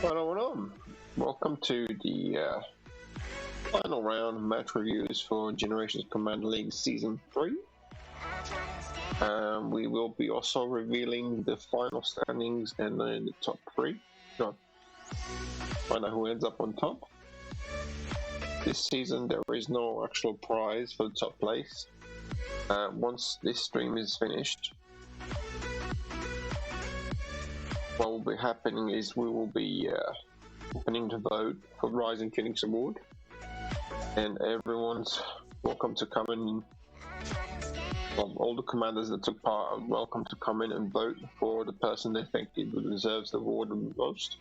Hello. Welcome to the final round match reviews for Generations Commander League Season 3. We will be also revealing the final standings and then the top 3. No, find out who ends up on top. This season there is no actual prize for the top place. Once this stream is finished, what will be happening is we will be opening to vote for Rising Phoenix Award, and everyone's welcome to come in. Well, all the commanders that took part are welcome to come in and vote for the person they think deserves the award the most.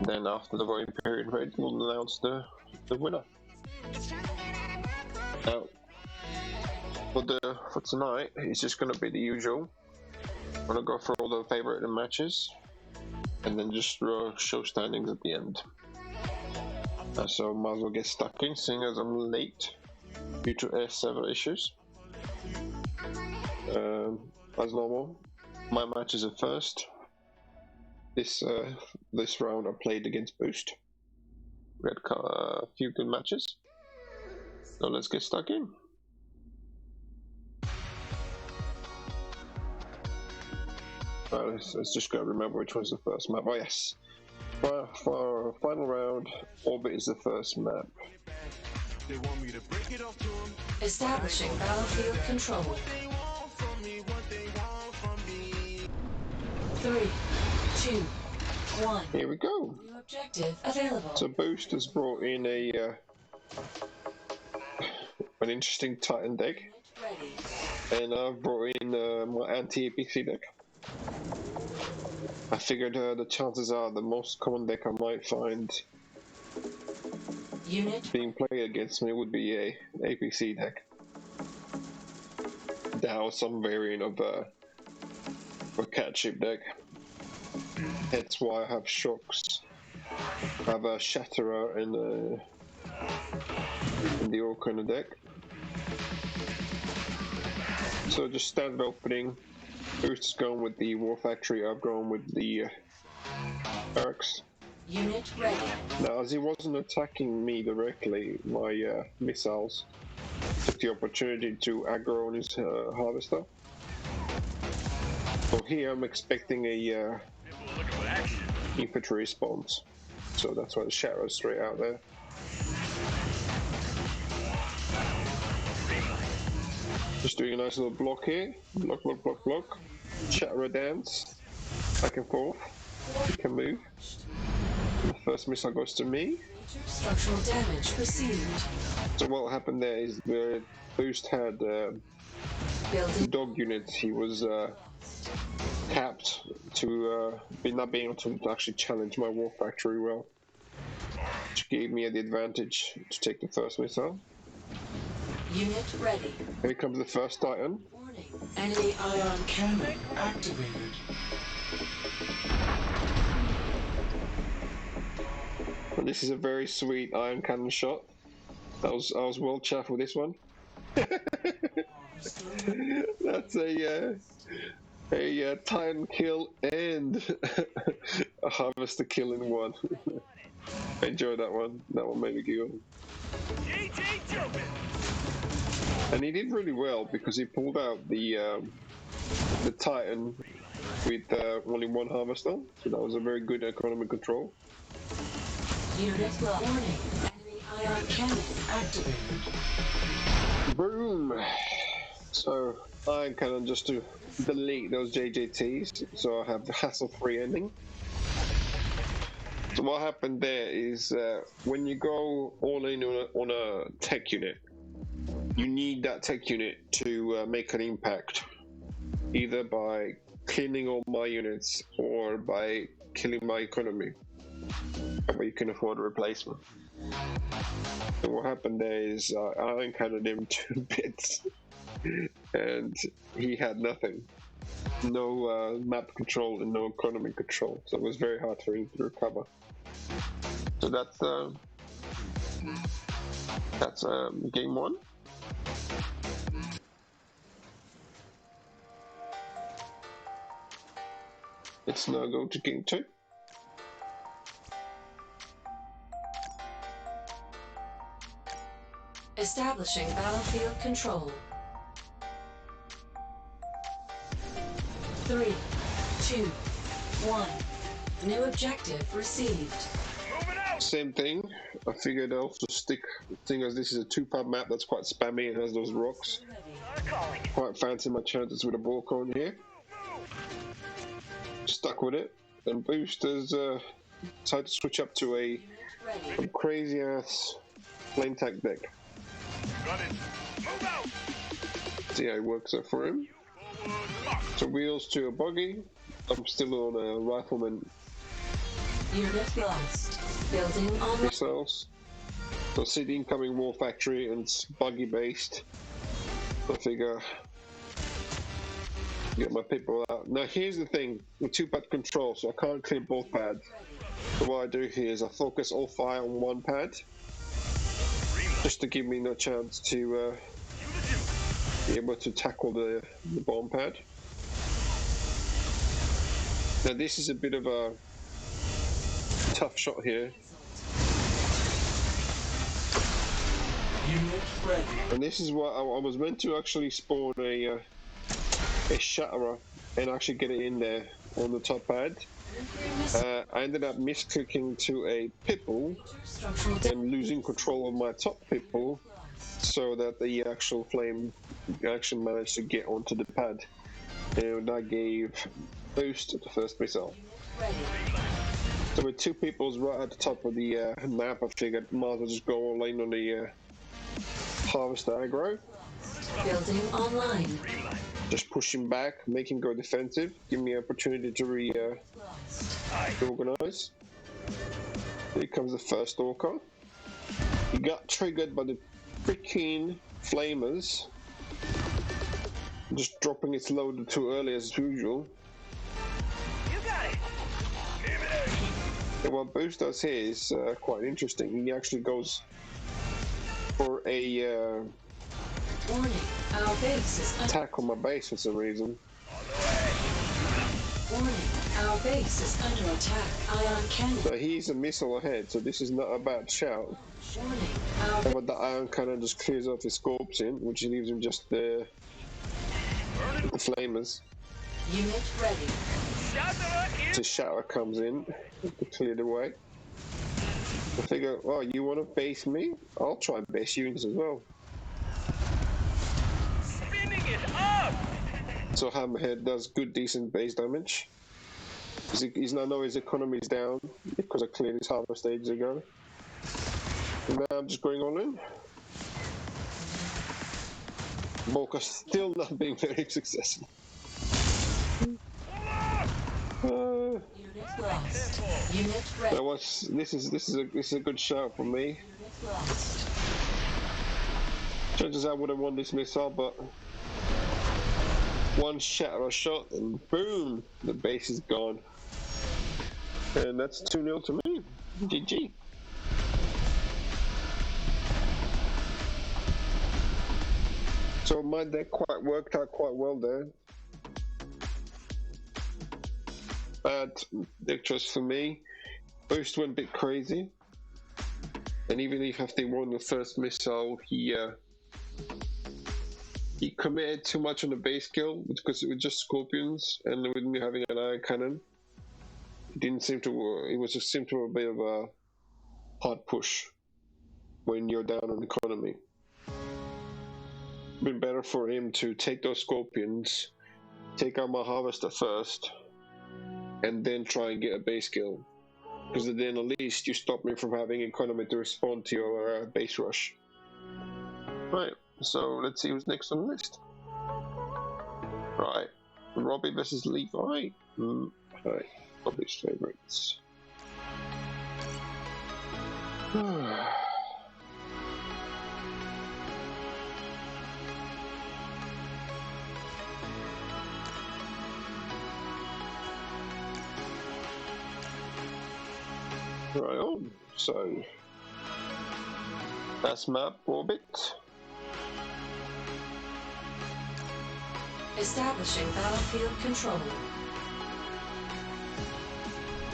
Then after the voting period, we'll announce the winner. Now, for tonight, it's just going to be the usual. I'm going to go through all the favorite matches, and then just show standings at the end. So might as well get stuck in, seeing as I'm late due to air server issues. As normal, my matches are first. This round I played against Boost. We had a few good matches. So let's get stuck in. Let's just go remember which was the first map. Oh yes, for final round, Orbit is the first map. Establishing battlefield control. 3, 2, 1. Here we go. New objective available. So Boost has brought in an interesting Titan deck, and I've brought in my anti-APC deck. I figured the chances are the most common deck I might find being played against me would be a APC deck. That or some variant of a cat ship deck. That's why I have Shocks. I have a Shatterer in the Orca deck. So just standard opening. Boost is going with the War Factory, I've gone with the Barracks. Unit ready. Now, as he wasn't attacking me directly, my missiles took the opportunity to aggro on his Harvester. So here I'm expecting a infantry response. So that's why the Shadow's straight out there. Just doing a nice little block here. Block. Shatter dance. Back and forth. He can move. The first missile goes to me. Structural damage received. So what happened there is the Boost had dog units. He was capped to not being able to actually challenge my War Factory well. Which gave me the advantage to take the first missile. Unit ready. Here comes the first Titan. Warning. Enemy ion cannon activated. And this is a very sweet ion cannon shot. I was well chuffed with this one. That's a Titan kill and a Harvester kill in one. I enjoyed that one. That one made me giggle. And he did really well because he pulled out the Titan with only one Harvester, so that was a very good economic control. Unit lost. Warning. Enemy ion cannon activated. Boom! So ion cannon just to delete those JJTs, so I have the hassle-free ending. So what happened there is when you go all in on a tech unit, you need that tech unit to make an impact, either by cleaning all my units or by killing my economy. That way you can afford a replacement. So what happened there is I encountered him 2 bits, and he had nothing. No map control and no economy control, so it was very hard for him to recover. So that's game 1. Let's now go to game 2. Establishing battlefield control. 3, 2, 1. New objective received. Same thing. I figured I'll just stick, thing as this is a 2-pad map that's quite spammy and has those rocks. Quite fancy my chances with a ball cone here. Stuck with it. And boosters decided to switch up to a crazy ass flame tag deck. See how it works out for him. So wheels to a buggy. I'm still on a rifleman. Unit lost. Building on missiles. So see the incoming war factory and it's buggy based. I figure get my people out. Now here's the thing, with 2-pad control, so I can't clear both pads. So what I do here is I focus all fire on one pad, just to give me no chance to be able to tackle the bomb pad. Now this is a bit of a tough shot here. And this is what I was meant to actually spawn a shatterer and actually get it in there on the top pad. I ended up misclicking to a pitbull and losing control of my top pitbull, so that the actual flame actually managed to get onto the pad, and I gave boost the first missile. So with 2 peoples right at the top of the map, I figured might as well just go all in on the harvester aggro. building online. Just push him back, make him go defensive, give me an opportunity to reorganize. Here comes the first orca. He got triggered by the freaking flamers. Just dropping its load too early as usual. You got it. And what Boost does here is quite interesting. He actually goes for a Warning. Our base is under attack on my base for some reason. warning. Our base is under attack. Ion cannon. So he's a missile ahead, so this is not a bad shout. Warning. Our But the ion cannon just clears off his scorpion, which leaves him just the flamers. unit ready. The shower comes in to clear the way. I figure, oh, you want to base me? I'll try and base you as well. Spinning it up. So Hammerhead does good, decent base damage. He's now know his economy's down because I cleared his harvest ages ago. And now I'm just going all in. Volker still not being very successful. Unit lost. Unit ready. This is a good shout for me. Unit lost. Chances I would have won this missile, but one shatter shot and boom, the base is gone. And that's 2-0 to me. GG. So my deck worked out quite well there. Bad deck choice for me. Boost went a bit crazy. And even if after he won the first missile, he committed too much on the base kill because it was just scorpions and with me having an iron cannon. It didn't seem to. It was just seemed to be a bit of a hard push when you're down on economy. Been better for him to take those scorpions, take out my harvester first, and then try and get a base kill. Because then at least you stop me from having economy to respond to your base rush. Right, so let's see who's next on the list. Right, Robbie versus Levi. Right, Robbie's favorites. Right on, so that's map orbit. Establishing battlefield control.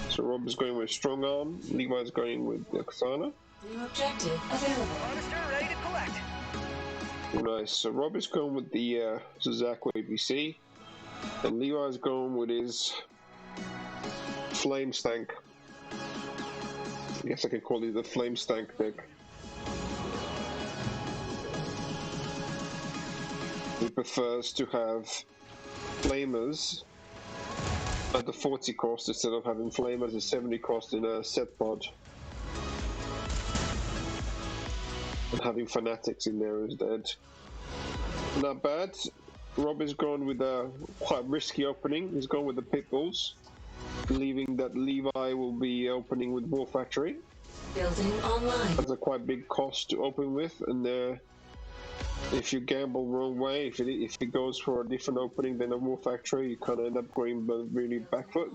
So Rob is going with strong arm, Levi's going with the katana. New objective available. Harvester ready to collect. Nice. So Rob is going with the Suzaku ABC, and Levi's going with his Flame Stank. I guess I can call it the Flame Stank deck. He prefers to have Flamers at the 40 cost instead of having Flamers at 70 cost in a set pod. And having Fanatics in there instead. Not bad. Rob has gone with a quite risky opening. He's gone with the Pitbulls, believing that Levi will be opening with War Factory. Building online. That's a quite big cost to open with, and if you gamble wrong way, if it goes for a different opening than a War Factory, you kind of end up going really back foot.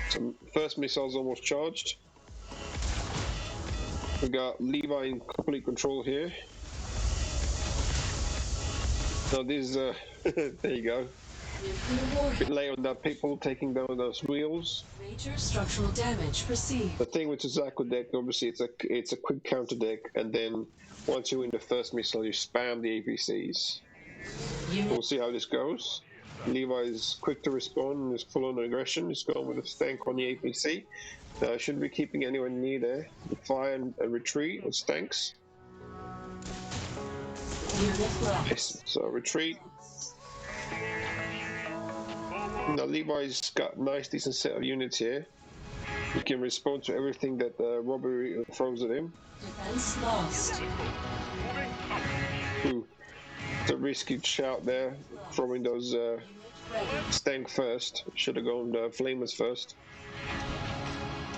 So first missile's almost charged. We got Levi in complete control here. Now this there you go. A bit late on that people taking down those wheels. Major structural damage perceived. The thing with the Zaku deck, obviously it's a quick counter deck, and then once you win the first missile, you spam the APCs. We'll see how this goes. Levi is quick to respond and is full on aggression. He's going with a stank on the APC. Shouldn't be keeping anyone near there. Fire and retreat with stanks. Nice. So retreat. Now Levi's got a nice decent set of units here. He can respond to everything that Robbery throws at him. Defense lost. Ooh, it's a risky shout there, throwing those stank first. Should have gone flamers first.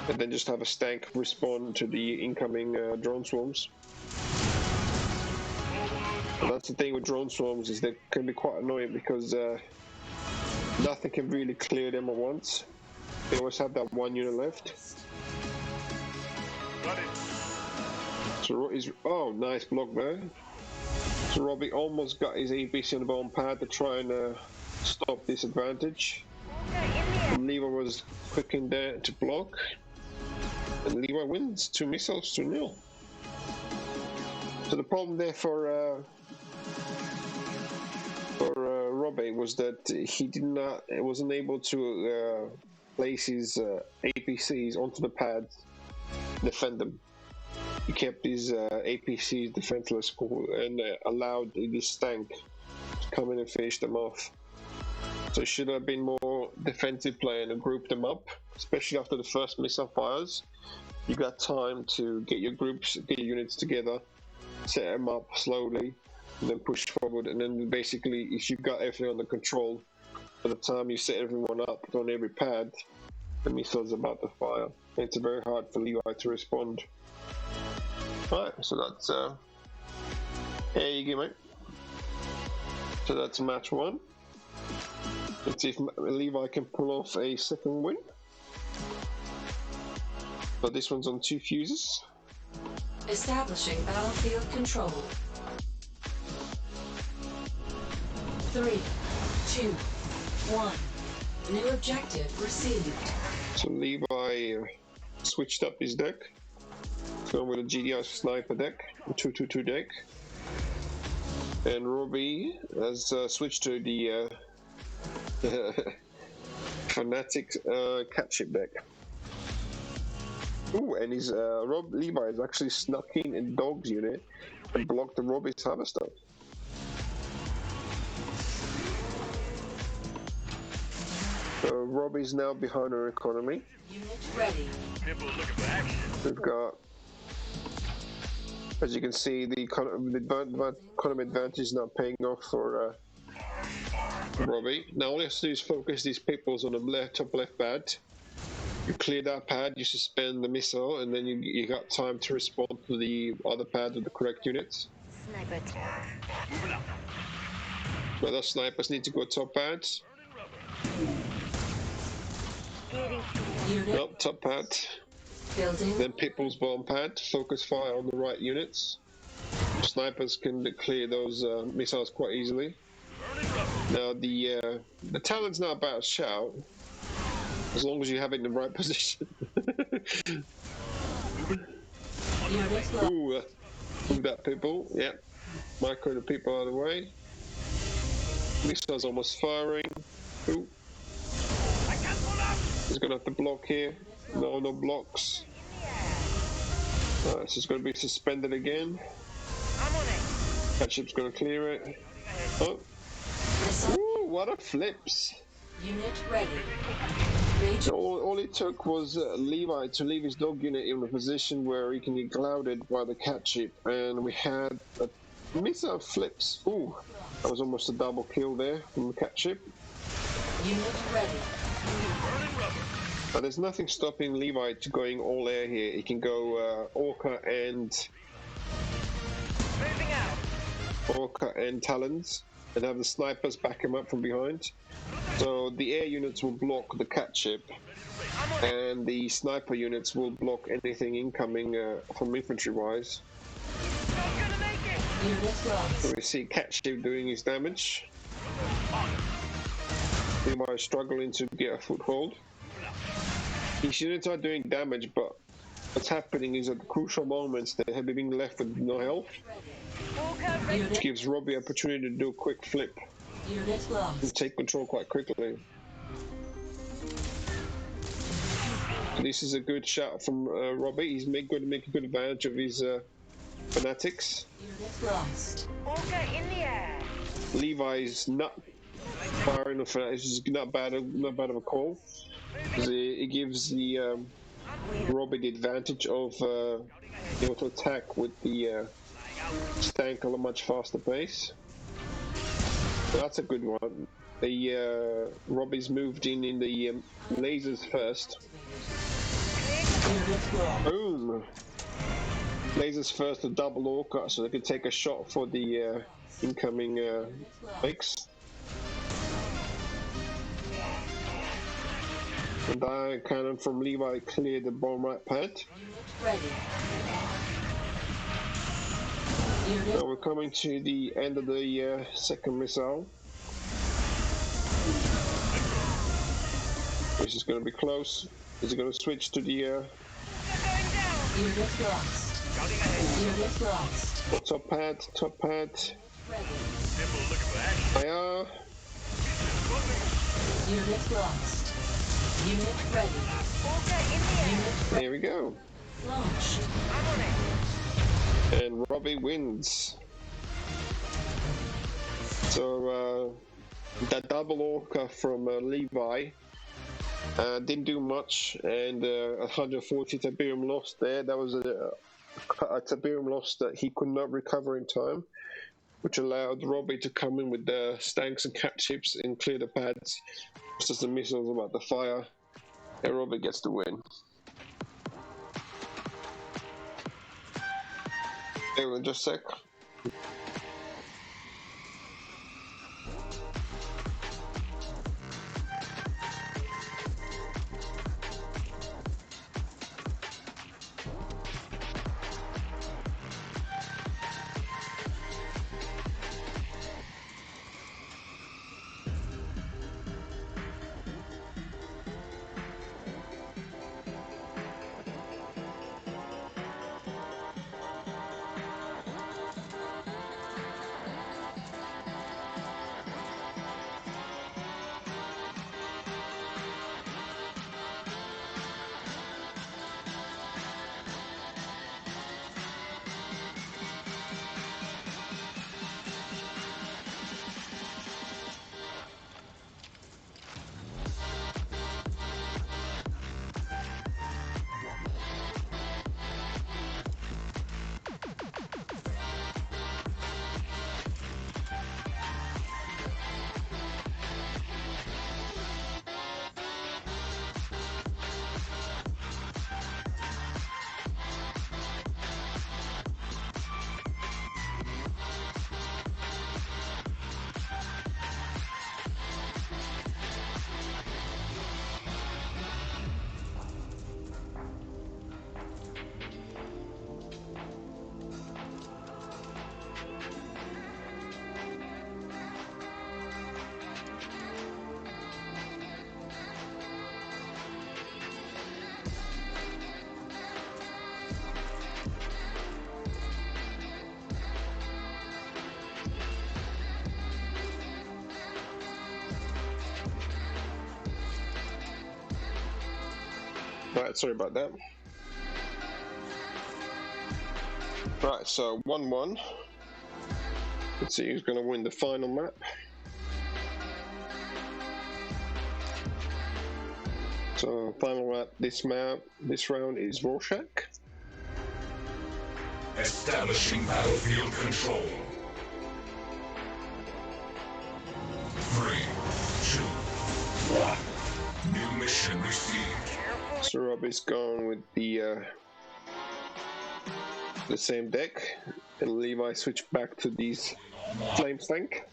And then just have a stank respond to the incoming drone swarms. And that's the thing with drone swarms, is they can be quite annoying because nothing can really clear them at once. They always have that one unit left. So oh, nice block there. So Robbie almost got his APC on the bottom pad to try and stop this advantage. And Levi was quick in there to block. And Levi wins 2 missiles to 0. So the problem there for Robbie was that he wasn't able to place his APCs onto the pads, defend them. He kept his APCs defenseless and allowed this tank to come in and finish them off. So it should have been more defensive play and group them up, especially after the first missile fires. You got time to get your groups, get your units together, set them up slowly, and then push forward. And then basically, if you got everything under control, by the time you set everyone up on every pad, the missile's about to fire. And it's very hard for Levi to respond. Alright, so that's there you go, mate. So that's match 1. Let's see if Levi can pull off a second win. But this one's on 2 fuses. Establishing battlefield control. 3, 2, 1. New objective received. So Levi switched up his deck. Going with a GDI sniper deck, a 2-2-2 deck. And Robbie has switched to the Fanatic catship deck. Ooh, and his Levi has actually snuck in Dog's unit and blocked the Robbie's harvester. So Robbie's now behind our economy. Unit ready. People looking for action. We've got, as you can see, the economy advantage is not paying off for Robbie. Now all he has to do is focus these peoples on the top left pad. You clear that pad, you suspend the missile, and then you got time to respond to the other pad with the correct units. Sniper. Moving up. But those snipers need to go top pads. Unit Nope, top pad. building. Then people's bomb pad. Focus fire on the right units. Snipers can clear those missiles quite easily. Now the talent's not about shout, as long as you have it in the right position. Unit lost. Ooh, that people, yeah. Micro the people out of the way. Missile's almost firing. Ooh. I can't pull up. He's gonna have to block here. No blocks. Alright, so it's gonna be suspended again. I'm on it. Catship's gonna clear it. Oh. Ooh, what a flips. Unit ready. Rage All it took was Levi to leave his dog unit in a position where he can get clouded by the catship, and we had a missile flips. Ooh, that was almost a double kill there from the catship. unit ready. Burning rubber. But there's nothing stopping Levi to going all air here. He can go Orca and Talons, and have the snipers back him up from behind. So the air units will block the catship, and the sniper units will block anything incoming from infantry-wise. Not gonna make it. Unit lost. So we see catship doing his damage. Levi is struggling to get a foothold. His units are doing damage, but what's happening is at the crucial moments they have been being left with no health. Orca ready. Which gives Robbie a opportunity to do a quick flip Unit and lost. take control quite quickly. This is a good shot from Robbie. He's going to make a good advantage of his fanatics. Unit lost. Orca in the air. Levi's not firing the fanatics. It's not bad of a call. It gives the Robbie the advantage of being able to attack with the stank at a much faster pace. So that's a good one. The Robbie's moved in the lasers first. Unit lost. Boom! Lasers first, a double orca, so they can take a shot for the incoming mix. And that cannon from Levi cleared the bomb right pad. Unit ready. Unit Now we're coming to the end of the second missile. This is going to be close. Is it going to switch to the Orca going down. unit lost. Scouting ahead. Unit lost. top pad? Ready. People looking for action. Fire! Unit lost. Unit ready. Orca in the air. Unit There we go. launch. I'm on it. And Robbie wins. So that double orca from Levi didn't do much, and 140 Tiberium lost there. That was a Tiberium loss that he could not recover in time, which allowed Robbie to come in with the stanks and catchips and clear the pads just as the missiles about to fire, and Robbie gets the win. Hang on just a sec. Right, sorry about that. Right, so 1-1. Let's see who's going to win the final map. So final map this round is Rorschach. Establishing battlefield control. 3, 2, 1. New mission received. So Robbie's gone with the same deck, and Levi switched back to these flame tank.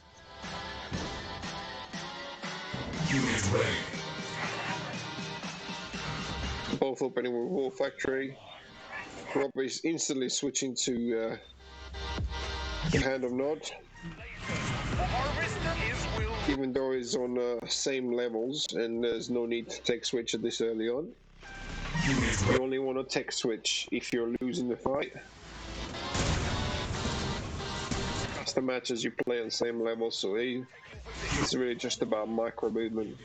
Unit ready. Both opening with War Factory. Robbie's instantly switching to Hand of Nod, even though he's on same levels and there's no need to tech switch at this early on. You only want to tech switch if you're losing the fight. It's the matches you play on the same level, so it's really just about micro movement.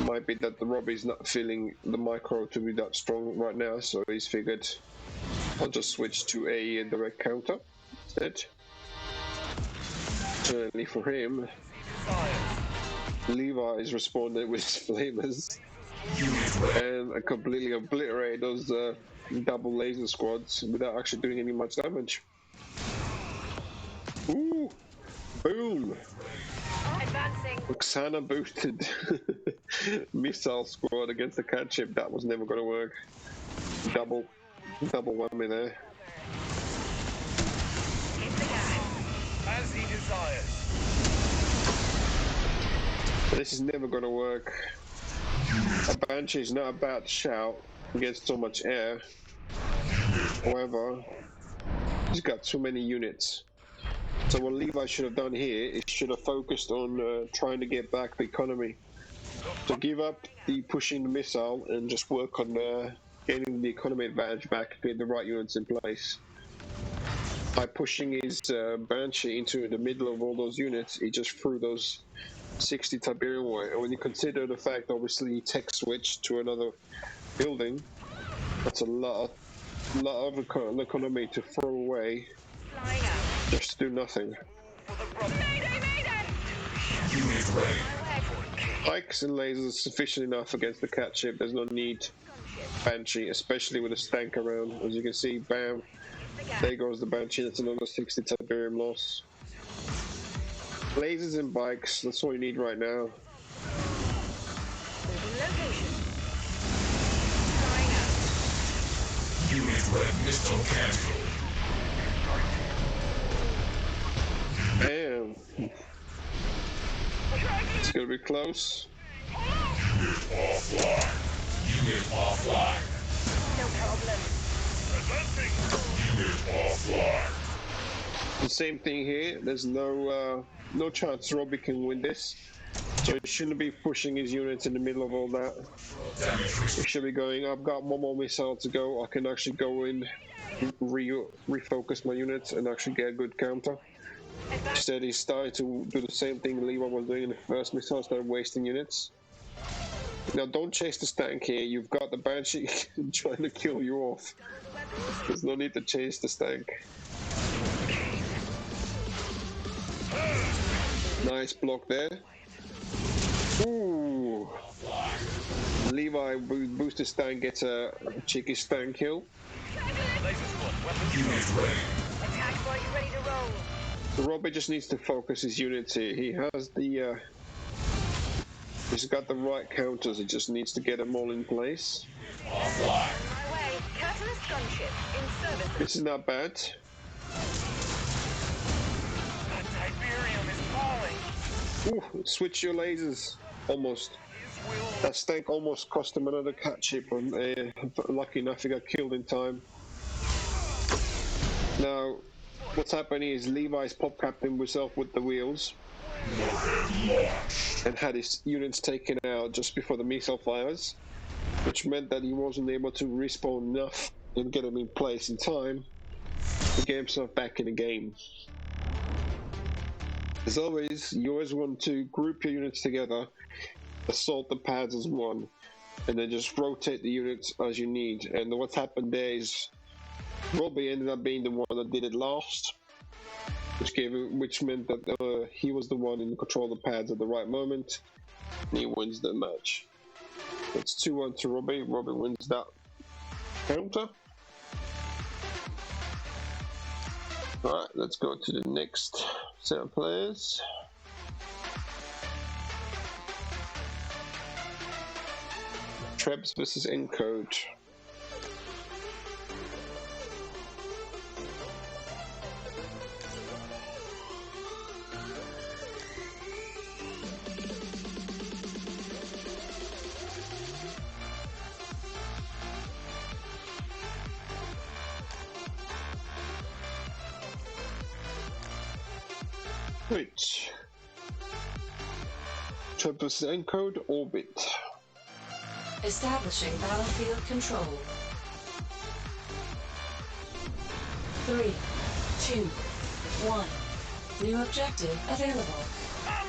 Might be that the Robbie's not feeling the micro to be that strong right now, so he's figured I'll just switch to a direct counter instead. Fortunately for him, Levi's responded with flamers and completely obliterated those double laser squads without actually doing any much damage. Ooh, boom! Advancing. Roxana boosted missile squad against the cat ship. That was never going to work. Double whammy there. As he desires. This is never going to work. A Banshee is not a bad shout against so much air. However, he's got too many units. So what Levi should have done here is should have focused on trying to get back the economy. So give up the pushing the missile and just work on getting the economy advantage back to get the right units in place. By pushing his Banshee into the middle of all those units, he just threw those 60 Tiberium away. And when you consider the fact, obviously, he tech switched to another building, that's a lot of economy to throw away just to do nothing. Pikes and lasers sufficient enough against the cat ship. There's no need Banshee, especially with a stank around. As you can see, bam, there goes the Banshee. That's another 60 Tiberium loss. Lasers and bikes, that's all you need right now. Unit red missile cancelled. Damn. It's gonna be close. Unit offline. Unit offline. No problem. Unit offline. The same thing here. There's no chance Robbie can win this. So he shouldn't be pushing his units in the middle of all that. He should be going, I've got one more missile to go. I can actually go in, refocus my units and actually get a good counter. Instead, he started to do the same thing Levi was doing in the first missile, started wasting units. Now, don't chase the stank here. You've got the Banshee trying to kill you off. There's no need to chase the stank. Nice block there. Ooh. Levi boosted stank gets a cheeky stank kill. Unit ready. Attack body ready to roll. Robbie just needs to focus his units here. He has the he's got the right counters. He just needs to get them all in place. Offline. My way. Catalyst gunship in service. This is not bad. Tiberium is falling. Ooh, switch your lasers. Almost. That stank almost cost him another cat ship. Lucky enough, he got killed in time. Now, what's happening is Levi's pop capped himself with the wheels and had his units taken out just before the missile fires, which meant that he wasn't able to respawn enough and get them in place in time to get himself back in the game. As always, you always want to group your units together, assault the pads as one. and then just rotate the units as you need. And what happened there is Robbie ended up being the one that did it last, which meant that he was the one in control of the pads at the right moment, and he wins the match. It's 2-1 to Robbie. Robbie wins that counter. Alright, let's go to the next set of players. Trebs versus Encode. Right. Trebs versus Encode, Orbit. Establishing battlefield control. 3, 2, 1. New objective available.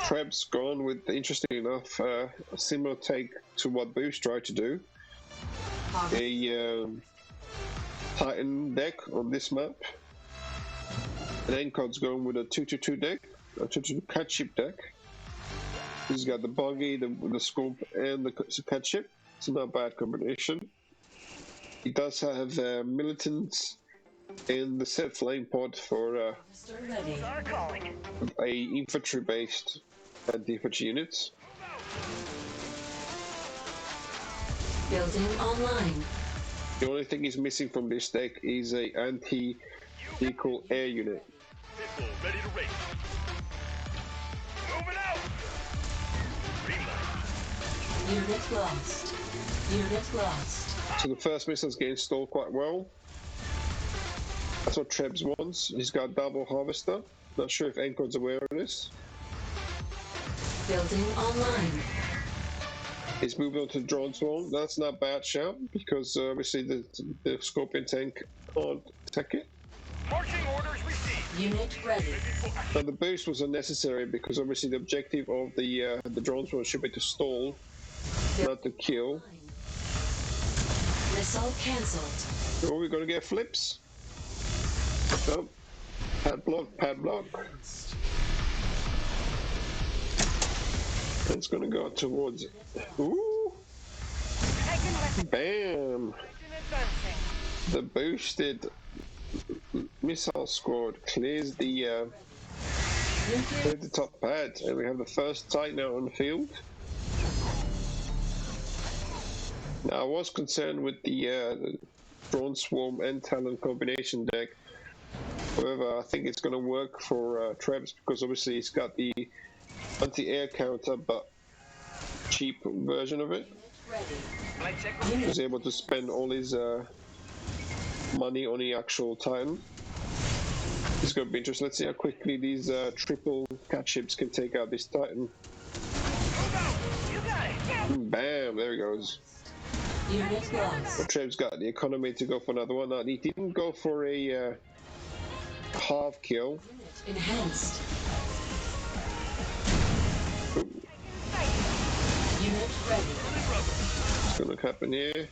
Trebs gone with, interesting enough, a similar take to what Boost tried to do. A Titan deck on this map. And Encode's going with a 2-2-2 deck, a 2-2 cat ship deck. He's got the buggy, the scope, and the cat ship. It's not a bad combination. He does have militants in the set flame pod for a infantry-based anti-infantry units. Building online. The only thing he's missing from this deck is a anti-vehicle air unit. Missile ready to race. Moving out. Green light. Unit lost. Unit lost. So the first missile's getting stalled quite well. That's what Trebs wants. He's got double harvester. Not sure if Encode's aware of this. Building online. He's moving on to the drone swarm. That's not a bad shout because obviously the Scorpion tank can't attack it. Marching orders received. Unit ready. Now the boost was unnecessary because obviously the objective of the drone swarm should be to stall, not to kill. Missile cancelled. Oh, we're gonna get flips. Oh, padlock, padlock. It's gonna go towards it. Ooh! Bam! The boosted missile squad clears the top pad, and we have the first Titan out on the field. Now, I was concerned with the drone swarm and Talon combination deck. However, I think it's going to work for Trebs because obviously it's got the anti-air counter, but cheap version of it. He was able to spend all his money on the actual Titan. It's going to be interesting. Let's see how quickly these triple cat ships can take out this Titan. Bam! There he goes. Unit lost. But Treb's got the economy to go for another one. Now, he didn't go for a half kill. Enhanced. Ooh. Unit ready. What's going to happen here?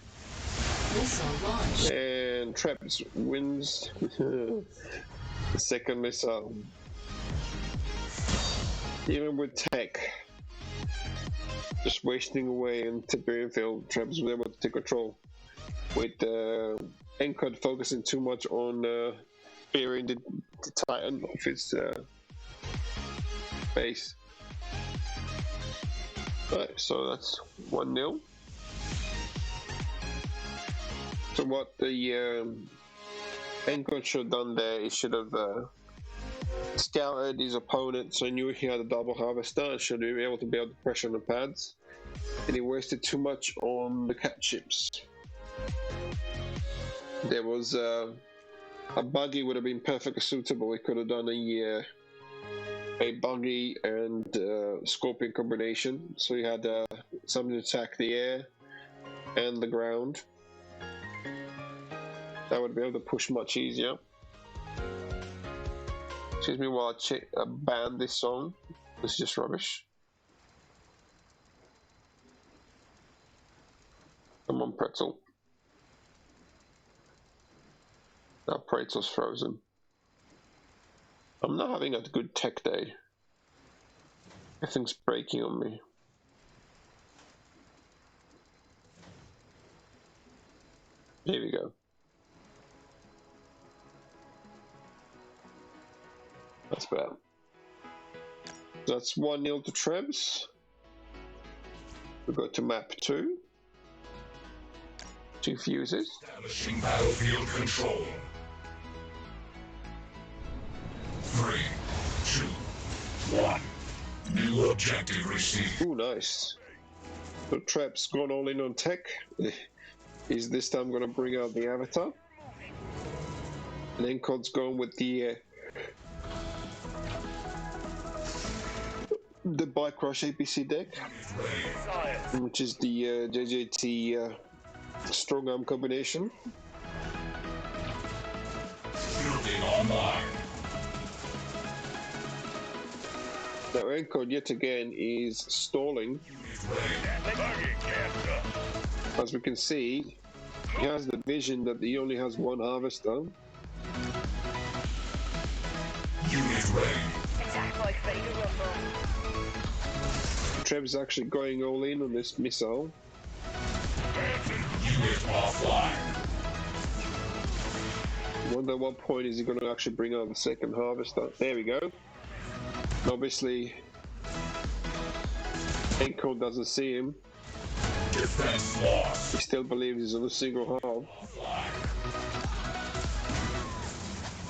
Missile launched. And Trebs wins the second missile. Even with tech just wasting away in Tiberian field, Trebs was able to take control. With Encode focusing too much on fearing the Titan of its base. Right, so that's 1-0. So what the Encode should have done there, he should have scouted his opponent, so he knew he had a double harvester and should be able to pressure on the pads. And he wasted too much on the cat ships. There was a buggy would have been perfectly suitable. He could have done a buggy and Scorpion combination, so he had something to attack the air and the ground. That would be able to push much easier. Excuse me while I ban this song. This is just rubbish. Come on, Pretzel. That Pretzel's frozen. I'm not having a good tech day. Everything's breaking on me. Here we go. That's bad. That's 1-0 to Trebs. We go to map 2. 2 fuses. Establishing battlefield control. 3, 2, 1. New objective received. Ooh, nice. So Trebs gone all in on tech. Is this time going to bring out the Avatar? And Encod's going with the Bike Rush APC deck, which is the JJT strong arm combination. Building online. Now Encode yet again is stalling. As we can see, he has the vision that he only has 1 harvester. Unit ready. Treb's actually going all in on this missile. Unit offline. Wonder at what point is he going to actually bring out the second harvester. There we go. Obviously, Encode doesn't see him. Defense lost. He still believes he's on a single half.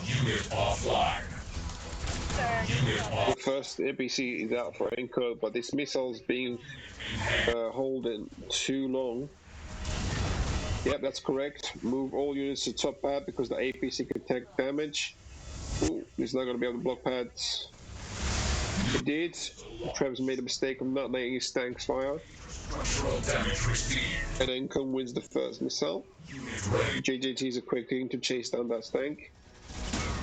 Unit offline. Unit The first APC is out for Encode, but this missile's being holding too long. Yep, that's correct. Move all units to top pad because the APC can take damage. Ooh, he's not going to be able to block pads. He did. Treb's made a mistake of not letting his tanks fire. structural damage received. And Encode wins the first missile. Unit ready. JJT's a quick thing to chase down that tank.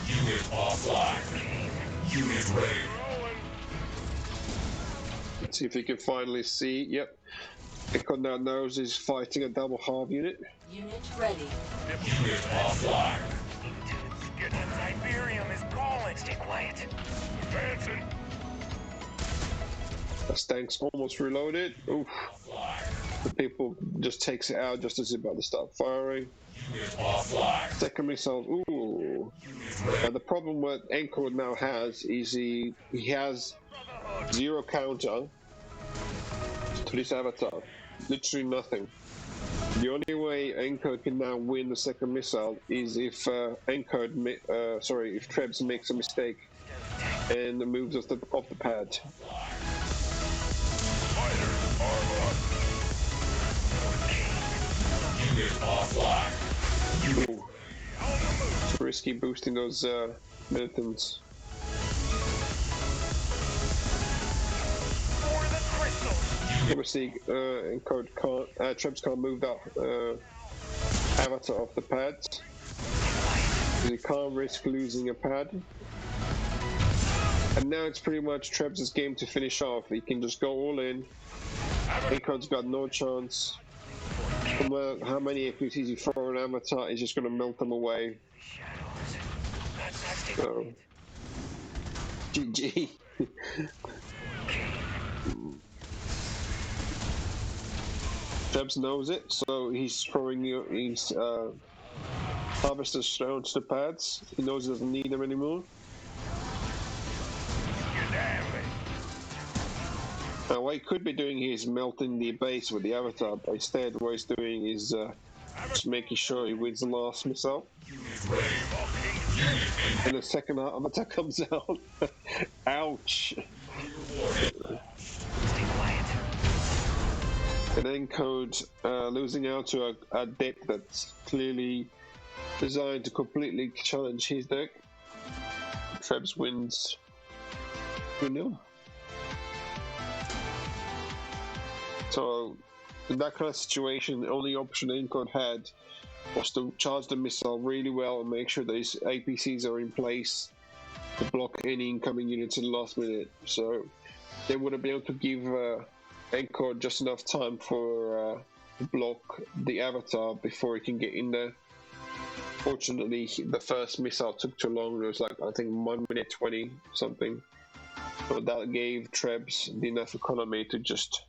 Unit offline. Unit ready. Let's see if he can finally see. Yep. Encode now knows he's fighting a double half unit. Unit ready. Unit offline. Siberium is calling. Stay quiet. Advancing. That tank's almost reloaded. Oof. The people just takes it out just as it's about to start firing. Unit offline. Second missile. Ooh. And the problem what Encode now has is he has 0 counter to this Avatar. Literally nothing. The only way Encode can now win the second missile is if if Trebs makes a mistake and moves off the pad. Unit offline. Ooh. It's risky boosting those militants. For the crystals. Obviously, Encode can't, Trebs can't move that Avatar off the pads. He can't risk losing a pad. And now it's pretty much Trebs' game to finish off. He can just go all in. Encode's got no chance. No matter how many APCs you throw an Avatar, he's just going to melt them away. So, GG. Trebs knows it, so he's throwing his harvesters straight to the pads. He knows he doesn't need them anymore. Now, what he could be doing here is melting the base with the Avatar, but instead what he's doing is just making sure he wins the last missile. And the second Avatar comes out. Ouch! And Encode losing out to a deck that's clearly designed to completely challenge his deck. Trebs wins 2-0. So, in that kind of situation, the only option Encode had was to charge the missile really well and make sure that his APCs are in place to block any incoming units in the last minute. So, they would have been able to give Encode just enough time for block the avatar before he can get in there. Fortunately, the first missile took too long. It was like, I think, 1 minute 20 something. So that gave Trebs enough economy to just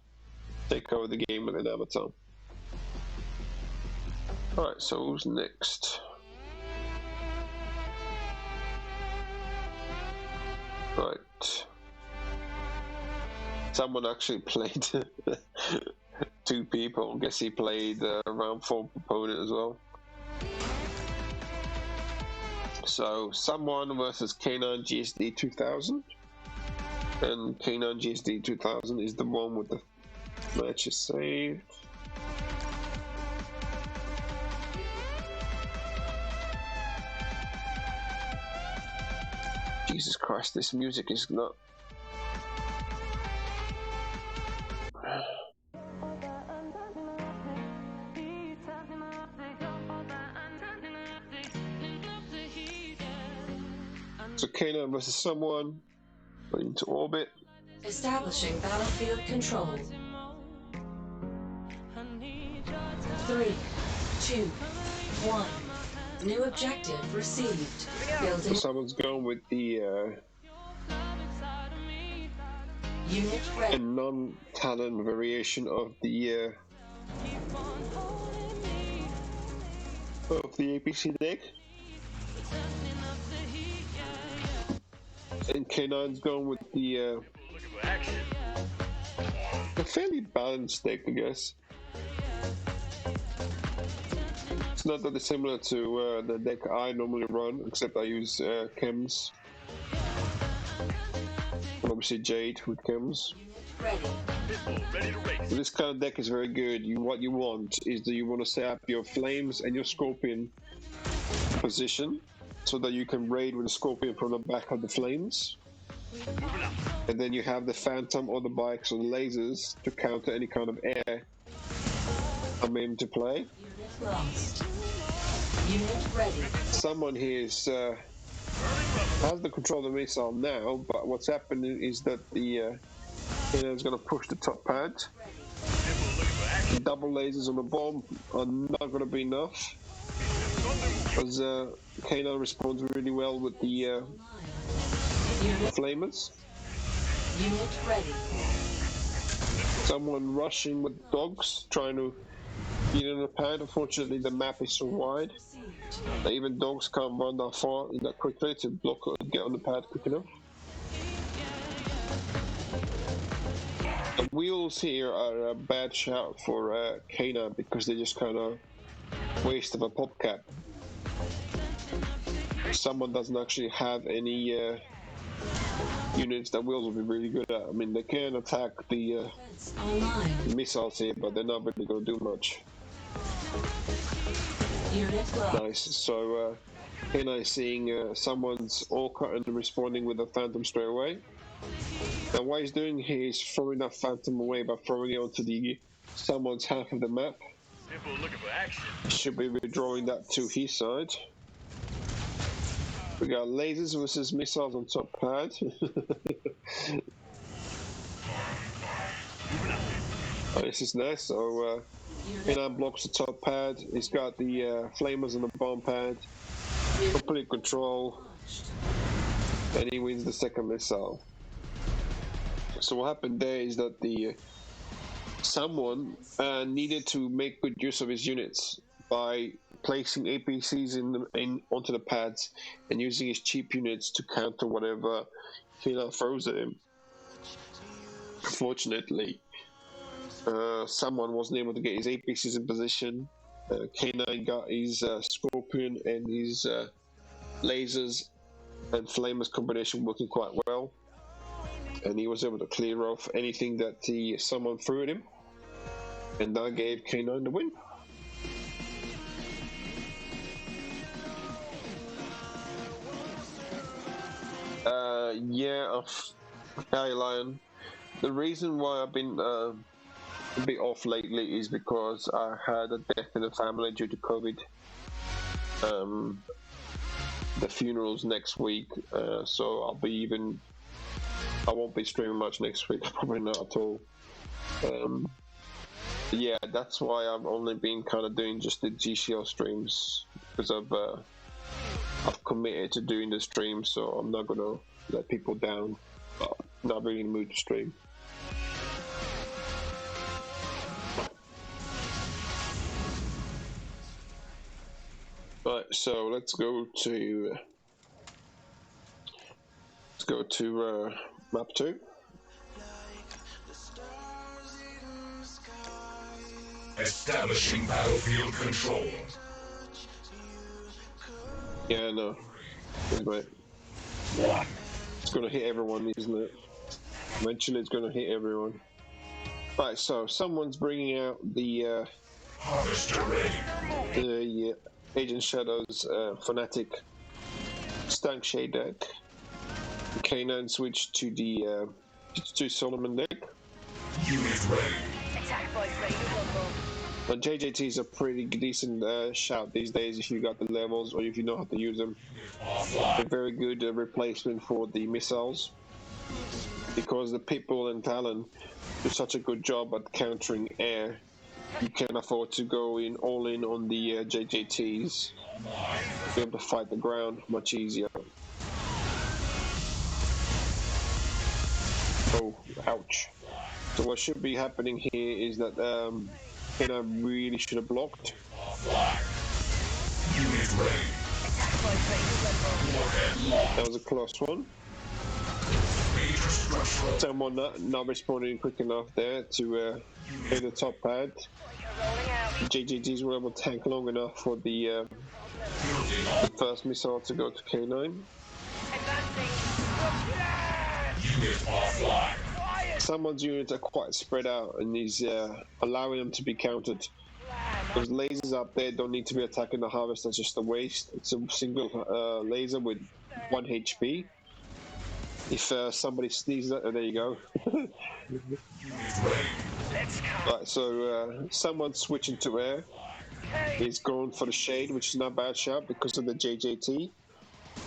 take over the game with an avatar. Alright, so who's next? Right. Someone actually played 2 people. I guess he played round 4 opponent as well. So, someone versus K9 GSD 2000. And K9 GSD 2000 is the one with the matches saved. Jesus Christ, this music is not... So K9 versus someone into orbit. Establishing battlefield control. 3, 2, 1. New objective received. So Building someone's going with the unit a ready. non-talent variation of the APC deck. And K9's going with the a fairly balanced deck, I guess. It's not that dissimilar to the deck I normally run, except I use chems. And obviously Jade with chems. So this kind of deck is very good. What you want is that you want to set up your flames and your scorpion position so that you can raid with the scorpion from the back of the flames. And then you have the phantom or the bikes or the lasers to counter any kind of air come into play. Unit lost. Unit ready. Someone here is has the control of the missile now, but what's happening is that the is going to push the top pad. Double lasers on the bomb are not going to be enough, because K9 responds really well with the flamers. Unit ready. Someone rushing with dogs, trying to get in the pad. Unfortunately, the map is so wide that even dogs can't run that far, that quickly to block or get on the pad quick enough. The wheels here are a bad shout for K9 because they're just kind of waste of a pop cap. Someone doesn't actually have any units that wheels will be really good at. I mean, they can attack the missiles here, but they're not really going to do much. Unit lost. Nice. So K9 is seeing someone's Orca and responding with a Phantom straight away. Now what he's doing here is throwing that Phantom away by throwing it onto the someone's half of the map. People looking for action. Should be withdrawing that to his side. We got lasers versus missiles on top pad. Oh, this is nice. So K9 blocks the top pad. He's got the flamers on the bomb pad. Complete control. And he wins the second missile. So what happened there is that the someone needed to make good use of his units by placing APCs onto the pads and using his cheap units to counter whatever K9 throws at him. Unfortunately, someone wasn't able to get his APCs in position. K9 got his Scorpion and his lasers and flamers combination working quite well, and he was able to clear off anything that someone threw at him, and that gave K9 the win. Hi Lion. The reason why I've been a bit off lately is because I had a death in the family due to COVID. The funeral's next week, so I won't be streaming much next week, probably not at all. Yeah, that's why I've only been kind of doing just the GCL streams because I've committed to doing the stream, so I'm not gonna let people down. Not really in the mood to stream. Right, so let's go to map 2. Establishing battlefield control. Yeah, no. Wait. It's gonna hit everyone, isn't it? Eventually it's gonna hit everyone. Right, so someone's bringing out the Harvester ready. Agent Shadow's Fnatic Stank Shade deck. K9 switched to the to Solomon deck. Unit ready. But JJT is a pretty decent shout these days if you got the levels or if you know how to use them. A very good replacement for the missiles because the Pitbull and Talon do such a good job at countering air. You can afford to go all in on the JJTs. Be able to fight the ground much easier. Oh, ouch. So what should be happening here is that Kenna really should have blocked. Unit ready. That was a close one. Major structural. Someone not responding quick enough there to hit the top pad. JJTs were able to tank long enough for the first missile to go to K9. Unit offline. Someone's units are quite spread out and he's allowing them to be countered. Those lasers up there don't need to be attacking the harvest, that's just a waste. It's a single laser with 1 HP. If somebody sneezes, there you go. Right, so someone's switching to air. He's going for the shade, which is not a bad shot because of the JJT.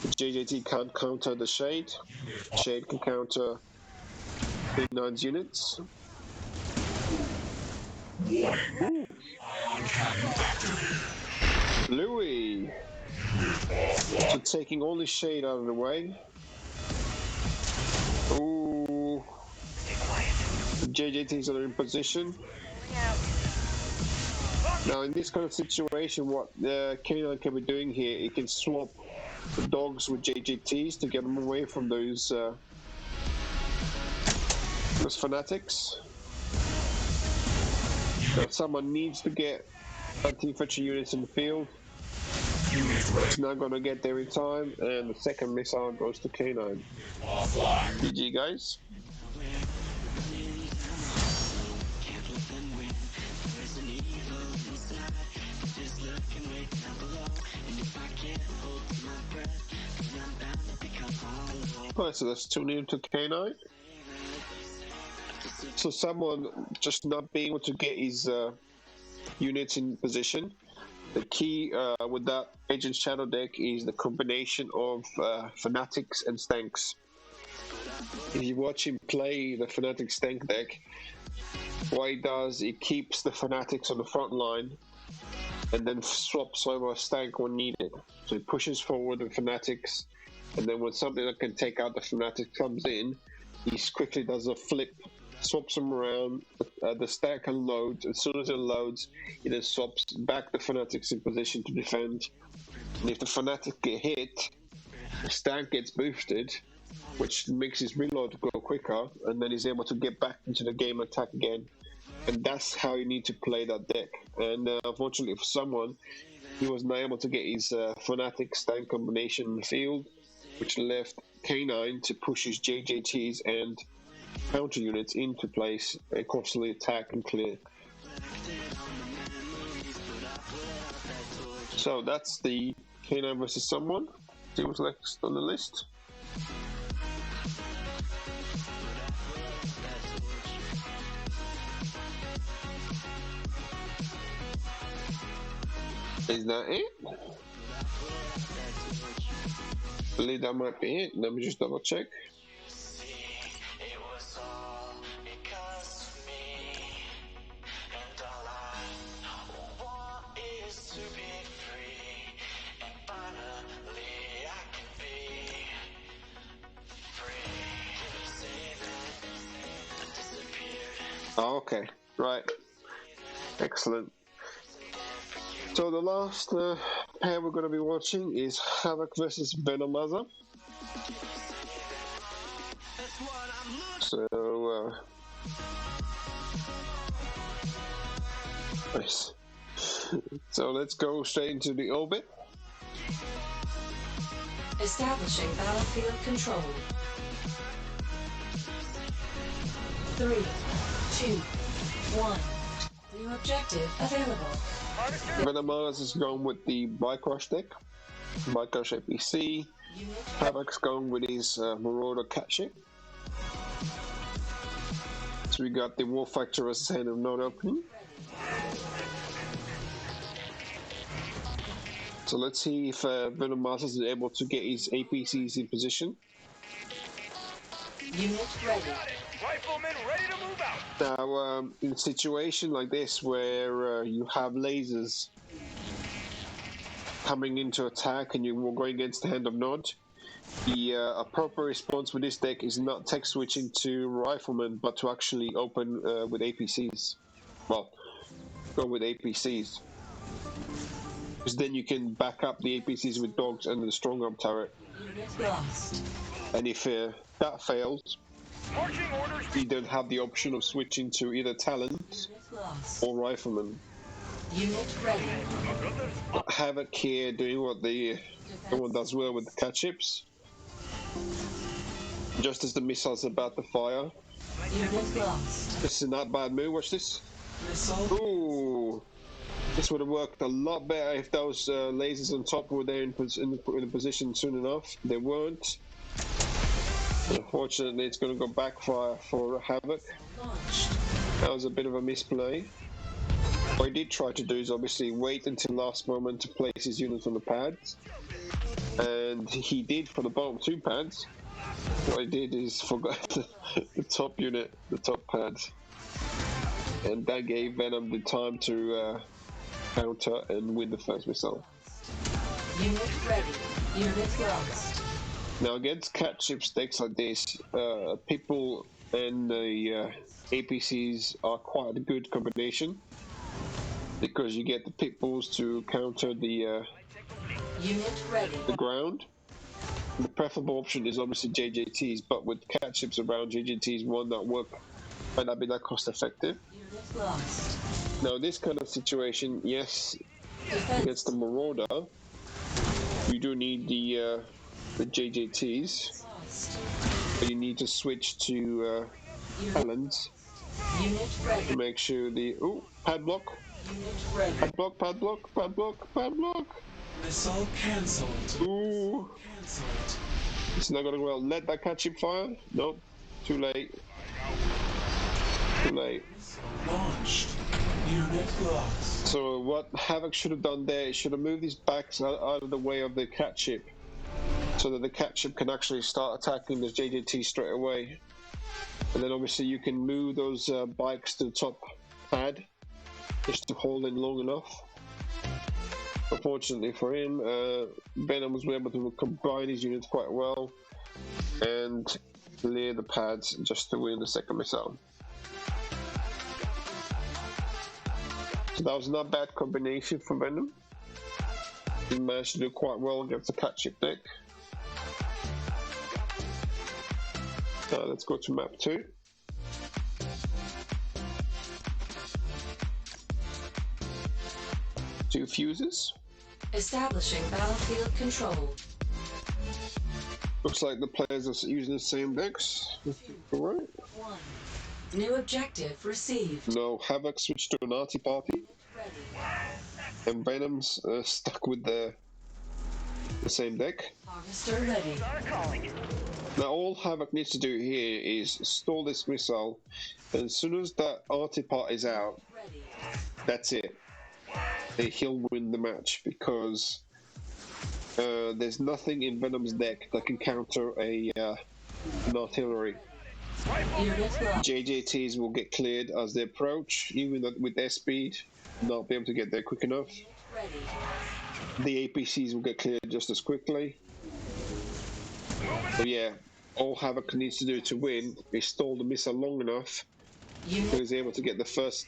The JJT can't counter the shade. Shade can counter K9's units. Warning. Ion cannon activated. Louis! So taking all the shade out of the way. Ooh. The JJTs are in position. Now in this kind of situation, what K9 can be doing here, it can swap the dogs with JJTs to get them away from those fanatics. Now someone needs to get anti-infantry units in the field. It's not going to get there in time, and the second missile goes to K9. GG guys. Alright, so let's tune in to K9. So someone just not being able to get his units in position. The key with that Agent Shadow deck is the combination of Fanatics and Stanks. If you watch him play the Fanatic Stank deck, what he does, he keeps the Fanatics on the front line and then swaps over a Stank when needed. So he pushes forward the Fanatics, and then when something that can take out the Fanatics comes in, he quickly does a flip, swaps them around, the Stank unloads. As soon as it loads, he then swaps back the Fanatics in position to defend. And if the Fanatics get hit, the Stank gets boosted, which makes his reload go quicker, and then he's able to get back into the game and attack again. And that's how you need to play that deck. And unfortunately for someone, he was not able to get his Fanatic Stank combination in the field, which left K9 to push his JJTs and counter units into place and constantly attack and clear. So that's the K9 versus someone. See what's next on the list. Is that it? I believe that might be it. Let me just double check. Okay, right. Excellent. So the last pair we're going to be watching is Havoc versus Venomasa. So, nice. So let's go straight into the orbit. Establishing battlefield control. 3, 2, 1. New objective available. Venomasa is going with the Bicrush deck. Bicrush APC. Havoc's going with his Marauder cat ship. So we got the War Factor as hand of not opening. So let's see if Venomasa is able to get his APCs in position. Unit ready. Riflemen ready to move out. Now, in a situation like this where you have lasers coming into attack and you're going against the hand of Nod, the appropriate response with this deck is not tech switching to Riflemen, but to actually open with APCs. Well, go with APCs. Because then you can back up the APCs with dogs and the strong arm turret. Unit lost. And if that fails, Marching orders. you don't have the option of switching to either Talons Unit lost. or Riflemen. Unit ready. Havoc here doing what the one does well with the cat ships. Just as the missile's about to fire. Unit lost. This is not a bad move, watch this. Missile. Ooh! This would have worked a lot better if those lasers on top were there in a position soon enough. They weren't. Unfortunately, it's going to go backfire for Havoc. Launched. That was a bit of a misplay. What he did try to do is obviously wait until last moment to place his units on the pads. And he did for the bottom two pads. What he did is forgot the top unit, the top pads. And that gave Venom the time to counter and win the first missile. Unit ready. Unit lost. Now against cat ships decks like this, people and the APCs are quite a good combination because you get the pit bulls to counter the Unit ready. ground. The preferable option is obviously JJTs, but with cat ships around, JJTs will not work, might not be that cost effective. Unit lost. Now this kind of situation, yes, Defense. against the Marauder, you do need the JJTs, Lost. but you need to switch to Unit, Talons unit ready. to make sure the padlock, Unit ready. padlock, padlock, padlock, padlock. Missile cancelled. Ooh, Cancelled. it's not gonna go well. Let that cat ship fire. Nope, too late. Too late. Launched. Unit lost. So what Havoc should have done there, should have moved his backs out of the way of the cat ship, so that the cat ship can actually start attacking the JJT straight away. And then obviously you can move those bikes to the top pad, just to hold in long enough. Unfortunately for him, Venom was able to combine his units quite well and clear the pads just to win the second missile. So that was not a bad combination for Venom. He managed to do quite well against the cat ship deck. Let's go to map 2. Two fuses. Establishing battlefield control. Looks like the players are using the same decks. Alright. 1. New objective received. No, Havoc switched to an arty party, Ready. and Venom's stuck with the same deck. Harvester ready. Now all Havoc needs to do here is stall this missile, and as soon as that arty part is out, Ready. that's it. He'll win the match because there's nothing in Venom's deck that can counter an artillery. Unit lost. JJTs will get cleared as they approach, even with their speed, not be able to get there quick enough. Ready. The APCs will get cleared just as quickly. So yeah, all Havoc needs to do to win is stall the missile long enough So Unit he's able to get the first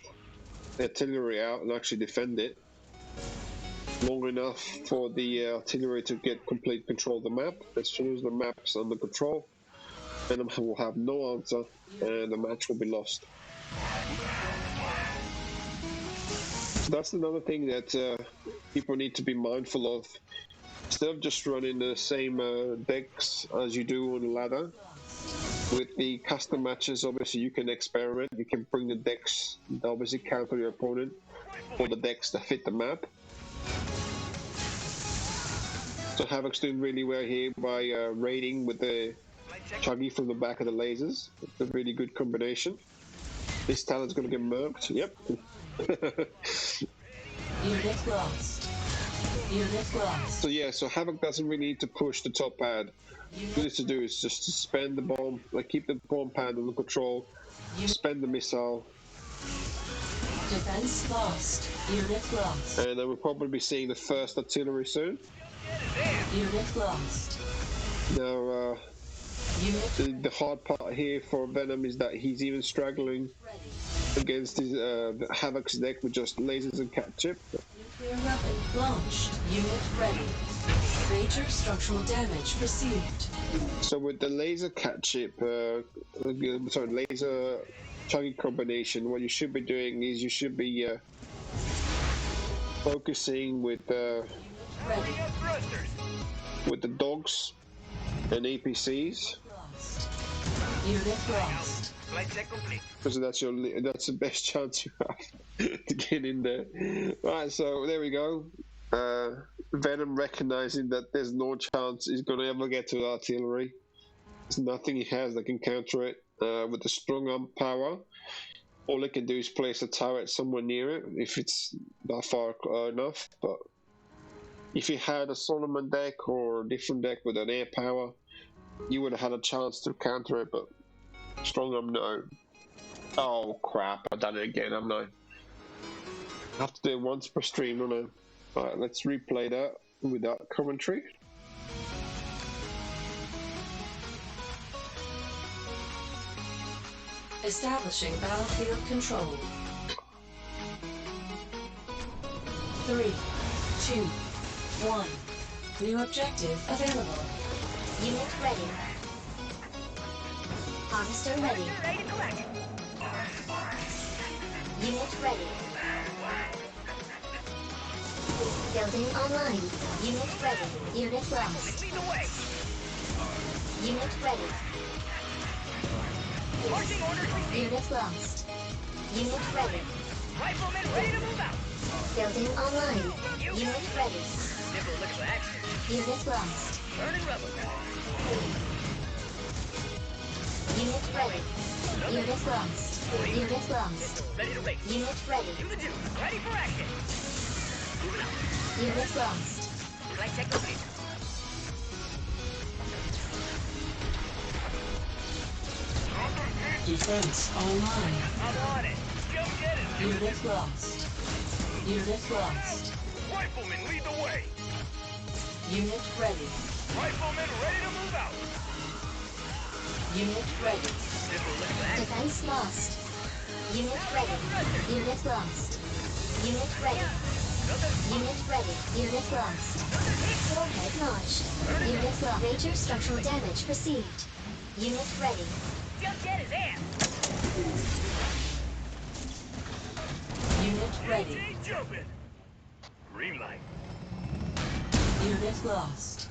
artillery out and actually defend it long enough for the artillery to get complete control of the map. As soon as the map's under control, Venom will have no answer and the match will be lost. So that's another thing that people need to be mindful of. Instead of just running the same decks as you do on the ladder, with the custom matches, obviously you can experiment. You can bring the decks that obviously counter your opponent, or the decks that fit the map. So Havoc's doing really well here by raiding with the Chuggy from the back of the lasers. It's a really good combination. This talent's going to get murked. Yep. Unit lost. Unit lost. So yeah, so Havoc doesn't really need to push the top pad. All he needs to do is just suspend the bomb, like keep the bomb pad under control, suspend the missile, Defense lost. Unit lost. and then we'll probably be seeing the first artillery soon. Unit lost. Now, Unit the hard part here for Venom is that he's even struggling ready. against his Havoc's deck with just lasers and cat chip. Nuclear weapon launched. Unit ready. Major structural damage received. So with the laser cat chip, laser chuggy combination, what you should be doing is you should be focusing with Ready. the dogs and APCs, Lost. Unit lost. Flight check complete. because that's the best chance you have to get in there. Right, so there we go. Venom recognizing that there's no chance he's going to ever get to the artillery. There's nothing he has that can counter it. With the strong arm power, all he can do is place a turret somewhere near it if it's that far enough. But if he had a Solomon deck or a different deck with an air power, you would have had a chance to counter it. But strong arm, no. Oh crap! I've done it again. I'm not. I have to do it once per stream, don't I? Alright, let's replay that without commentary. Establishing battlefield control. 3, 2, 1. New objective available. Unit ready. Harvester ready. Ready to action. Unit ready. Building online. Unit ready. Unit lost. Lead the way. Unit ready. Marching orders received. Unit lost. Unit ready. Riflemen ready to move out. Building online. Unit ready. Never look for action. Unit lost. Burning rubber. Unit ready. Unit lost. Unit lost. Ready to race. Unit ready. Do the do. Ready for action. Moving out. Unit lost. Flight check complete. Defense online. I'm on it. Just get it. Unit lost. Unit lost. Riflemen lead the way. Unit ready. Riflemen ready to move out. Unit ready. Never look for action. Defense lost. Unit ready. Unit lost. Unit ready. Unit ready. Unit lost. Warhead launched. Unit lost. Major structural damage received. Unit ready. Just get his ass. Unit ready. Ain't jumping. Green light. Unit lost.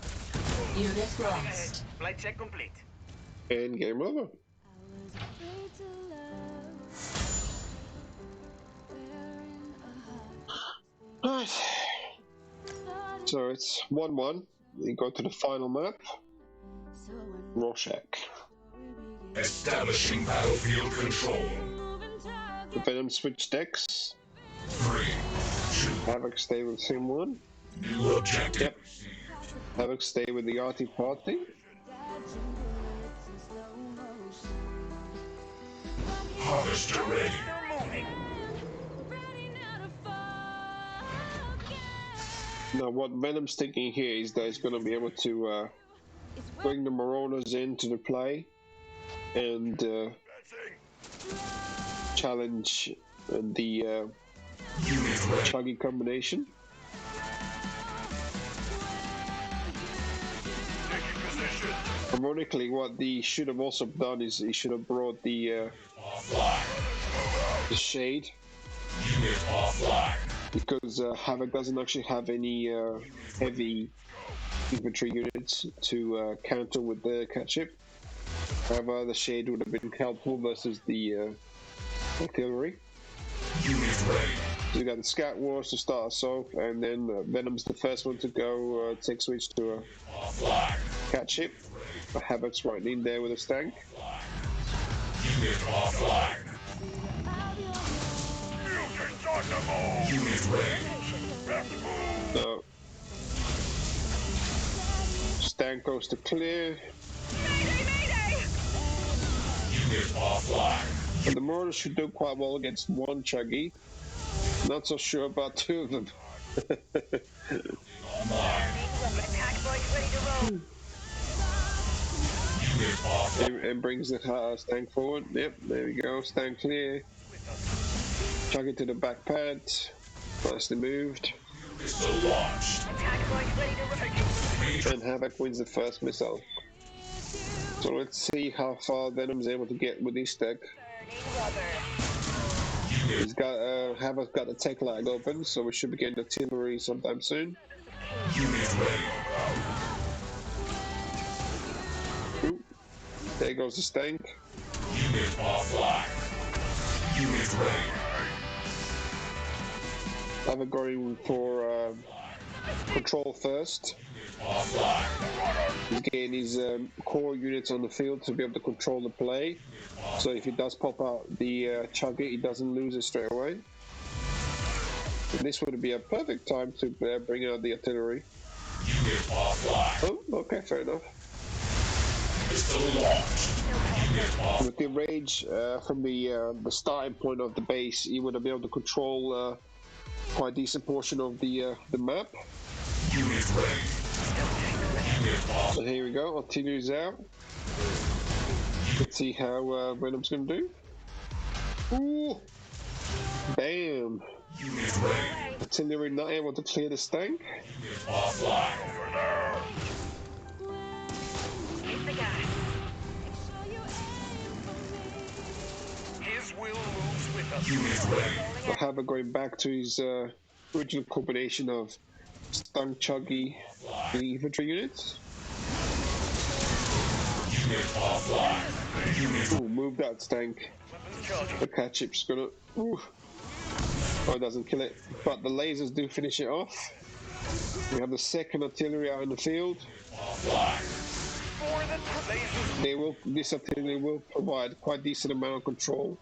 Unit Ahead. lost. Flight check complete. And game over. Right. So it's 1-1. We go to the final map. Rorschach. Establishing battlefield control. The Venom switch decks. 3, 2, Havoc stay with the same one. new objective Yep. received. Havoc stay with the Arty Party. Harvester ready. They're moving. Now what Venom's thinking here is that he's going to be able to bring the Marauders into the play and challenge the Chuggy combination. Ironically, what he should have also done is he should have brought the shade, because Havoc doesn't actually have any heavy infantry units to counter with the catship. However, the shade would have been helpful versus the artillery. So you got the Scout Wars to start us off, and then Venom's the first one to go take switch to a catship. Havoc's right in there with a stank. So stank goes to clear. And the Marauders should do quite well against one Chuggy. Not so sure about two of them. And brings the stank forward. Yep, there we go. Stank clear. Chuggy to the back pad. Nicely moved. And Havoc wins the first missile. So let's see how far Venom's able to get with his deck. He's got Havoc's got the tech lag open, so we should be getting artillery sometime soon. Ooh, there goes the stank. Havoc going for control first. He's getting his core units on the field to be able to control the play. So if he does pop out the Chuggy, he doesn't lose it straight away. And this would be a perfect time to bring out the artillery. Oh, okay, fair enough. With the rage from the starting point of the base, he would be able to control quite a decent portion of the map. So here we go, artillery's out. Let's see how Venom's gonna do. Ooh! Bam! Artillery not able to clear the stank. His will moves with us. So Havoc going back to his original combination of stun Chuggy and infantry units. Ooh, move that stank. The catship's gonna. Ooh. Oh, it doesn't kill it, but the lasers do finish it off. We have the second artillery out in the field. This artillery will provide quite a decent amount of control,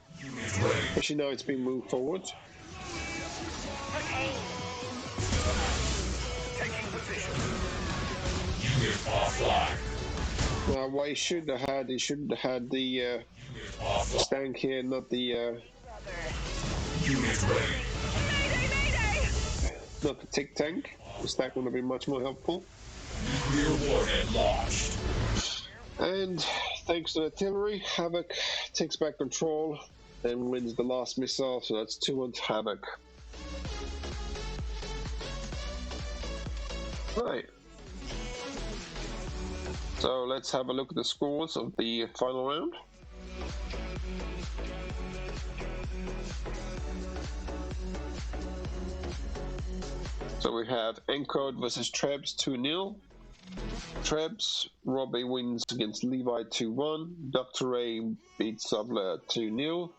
especially now it's been moved forward. Taking position. Now, what he should have had, he shouldn't have had the stank here, not the not the tick tank. The stack would have been much more helpful. And thanks to the artillery, Havoc takes back control and wins the last missile, so that's 2-1 Havoc. Right. So let's have a look at the scores of the final round. So we have Encode versus Trebs 2-0. Trebs, Robbie wins against Levi 2-1. Dr. Ray beats Subler 2-0.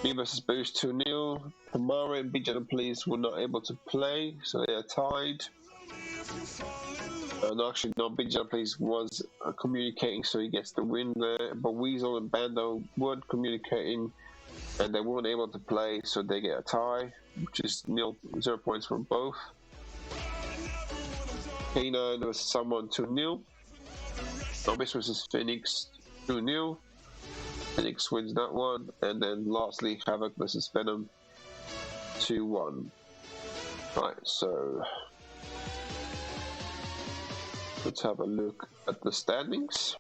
Me versus Boost 2-0. Tamara and Bijan Police were not able to play, so they are tied. No, actually, no, Bijan Police was communicating, so he gets the win there. But Weasel and Bando weren't communicating, and they weren't able to play, so they get a tie, which is 0 points from both. K9 versus someone 2-0. Novice versus Phoenix 2-0. Phoenix wins that one, and then lastly Havoc versus Venom 2-1. Right, so let's have a look at the standings.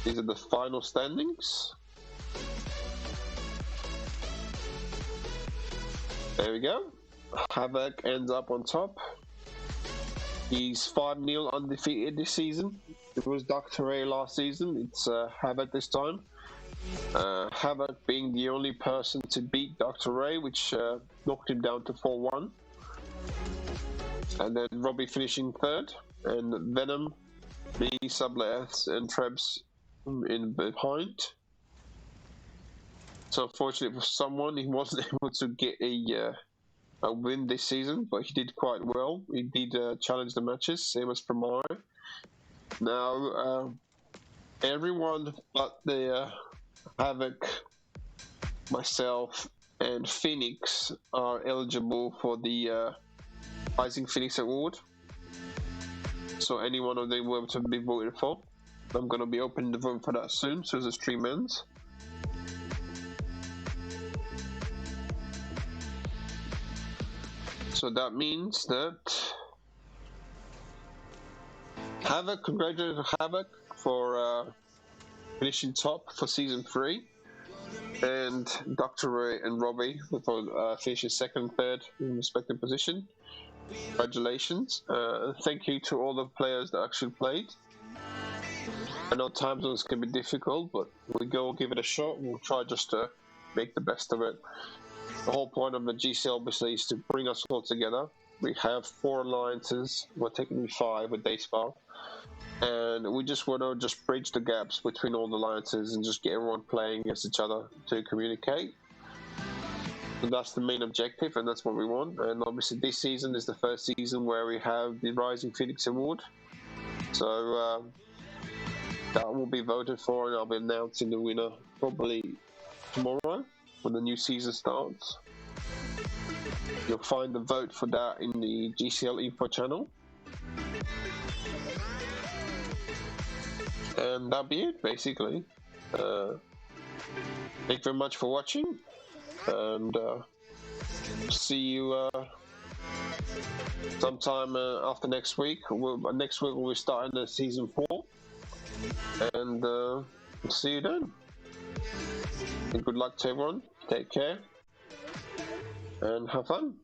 These are the final standings. There we go. Havoc ends up on top. He's 5-0 undefeated this season. It was Dr. Ray last season. It's Havoc this time. Havoc being the only person to beat Dr. Ray, which knocked him down to 4-1. And then Robbie finishing third, and Venom, me, Subleth, and Trebs in behind. So unfortunately for someone, he wasn't able to get a win this season, but he did quite well. He did challenge the matches, same as Primari. Now, everyone but the Havoc, myself, and Phoenix are eligible for the Rising Phoenix Award. So any one of them will to be voted for. I'm going to be opening the vote for that soon, as the stream ends. So that means that Havoc, congratulations to Havoc for finishing top for season 3, and Dr. Ray and Robbie for finishing second and third in respective position. Congratulations. Thank you to all the players that actually played. I know time zones can be difficult, but we go give it a shot. We'll try just to make the best of it. The whole point of the GCL obviously is to bring us all together. We have 4 alliances, well technically 5 with Dayspa, and we just want to just bridge the gaps between all the alliances and just get everyone playing against each other to communicate. So that's the main objective, and that's what we want. And obviously this season is the first season where we have the Rising Phoenix Award. So that will be voted for, and I'll be announcing the winner probably tomorrow when the new season starts. You'll find the vote for that in the GCL info channel. And that'll be it, basically. Thank you very much for watching, and see you sometime after next week. Next week we'll be starting the season 4, and see you then. And good luck to everyone. Take care and have fun.